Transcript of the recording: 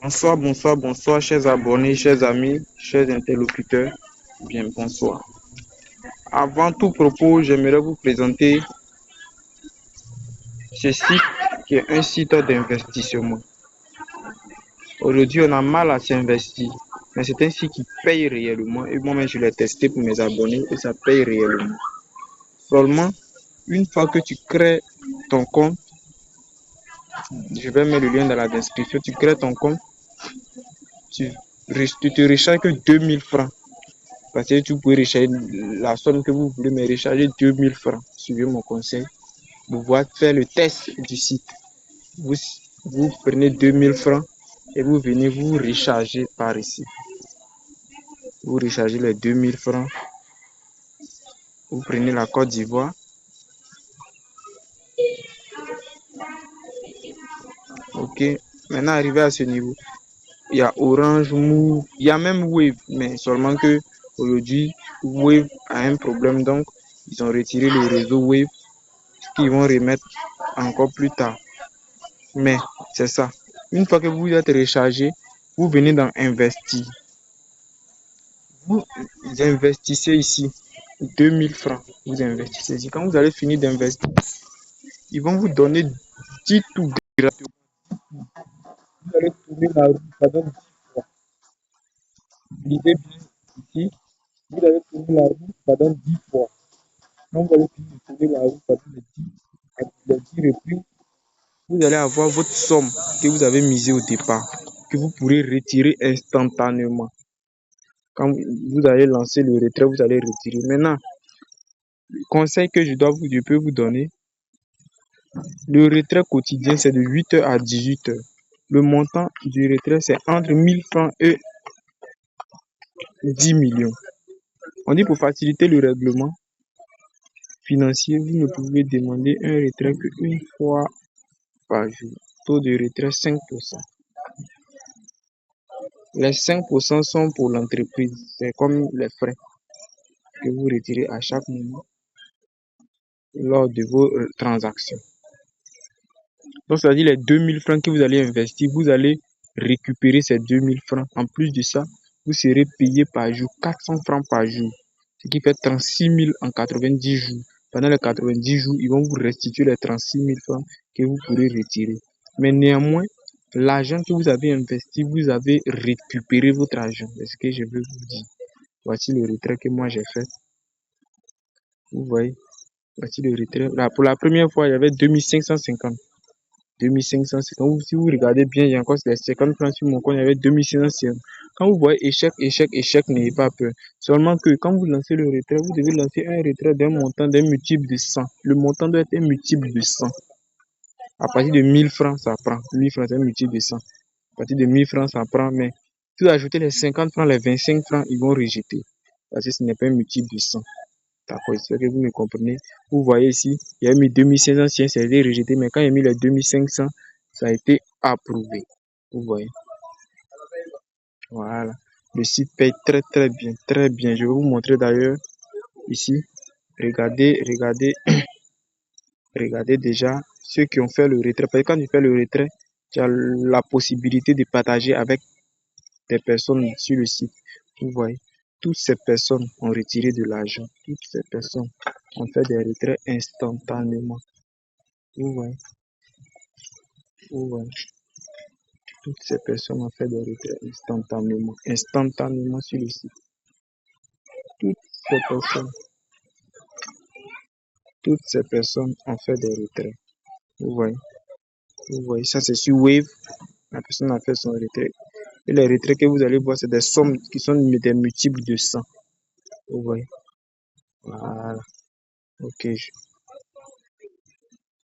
Bonsoir, bonsoir, bonsoir, chers abonnés, chers amis, chers interlocuteurs. Bien, bonsoir. Avant tout propos, j'aimerais vous présenter ce site qui est un site d'investissement. Aujourd'hui, on a mal à s'investir, mais c'est un site qui paye réellement. Et moi-même, je l'ai testé pour mes abonnés et ça paye réellement. Seulement, une fois que tu crées ton compte, je vais mettre le lien dans la description, tu crées ton compte, tu, tu te recharges que 2000 francs. Parce que tu pouvez recharger la somme que vous voulez, mais recharger 2000 francs. Suivez mon conseil. Vous pouvez faire le test du site. Vous, vous prenez 2000 francs et vous venez vous recharger par ici. Vous rechargez les 2000 francs. Vous prenez la Côte d'Ivoire. Ok. Maintenant, arrivé à ce niveau, il y a Orange, Move, il y a même Wave, mais seulement que aujourd'hui, Wave a un problème, donc ils ont retiré le réseau Wave, qu'ils vont remettre encore plus tard. Mais c'est ça. Une fois que vous êtes rechargé, vous venez dans Investir. Vous investissez ici 2000 francs. Vous investissez ici. Quand vous allez finir d'investir, ils vont vous donner 10 tout gratuitement. Vous allez tourner la roue pendant 10 fois. L'idée bien ici, vous allez tourner la roue pendant 10 fois. Quand vous allez finir de tourner la roue pendant les 10 reprises, vous allez avoir votre somme que vous avez misée au départ, que vous pourrez retirer instantanément. Quand vous allez lancer le retrait, vous allez retirer. Maintenant, le conseil que je peux vous donner, le retrait quotidien, c'est de 8h à 18h. Le montant du retrait, c'est entre 1000 francs et 10 millions. On dit pour faciliter le règlement financier, vous ne pouvez demander un retrait qu'une fois par jour. Taux de retrait 5%. Les 5% sont pour l'entreprise. C'est comme les frais que vous retirez à chaque moment lors de vos transactions. Donc, c'est-à-dire les 2000 francs que vous allez investir, vous allez récupérer ces 2000 francs. En plus de ça, vous serez payé par jour 400 francs par jour, ce qui fait 36 000 en 90 jours. Pendant les 90 jours, ils vont vous restituer les 36 000 francs que vous pourrez retirer. Mais néanmoins, l'argent que vous avez investi, vous avez récupéré votre argent. C'est ce que je veux vous dire. Voici le retrait que moi j'ai fait. Vous voyez, voici le retrait. Là, pour la première fois, il y avait 2550. 2550. Si vous regardez bien, il y a encore les 50 francs sur mon compte, il y avait 2550. Quand vous voyez échec, échec, échec, n'ayez pas peur. Seulement que quand vous lancez le retrait, vous devez lancer un retrait d'un montant, d'un multiple de 100. Le montant doit être un multiple de 100. À partir de 1000 francs, ça prend. 1000 francs, c'est un multiple de 100. À partir de 1000 francs, ça prend. Mais si vous ajoutez les 50 francs, les 25 francs, ils vont rejeter. Parce que ce n'est pas un multiple de 100. D'accord, j'espère que vous me comprenez. Vous voyez ici, il y a mis 2500, ça a été rejeté, mais quand il y a mis les 2500, ça a été approuvé. Vous voyez. Voilà. Le site paye très très bien, très bien. Je vais vous montrer d'ailleurs ici. Regardez, regardez, regardez déjà ceux qui ont fait le retrait. Parce que quand tu fais le retrait, tu as la possibilité de partager avec des personnes sur le site. Vous voyez. Toutes ces personnes ont retiré de l'argent. Toutes ces personnes ont fait des retraits instantanément. Vous voyez. Vous voyez. Toutes ces personnes ont fait des retraits instantanément. Instantanément sur le site. Toutes ces personnes. Toutes ces personnes ont fait des retraits. Vous voyez. Vous voyez. Ça, c'est sur Wave. La personne a fait son retrait. Et les retraits que vous allez voir, c'est des sommes qui sont des multiples de 100. Vous voyez. Voilà. Ok.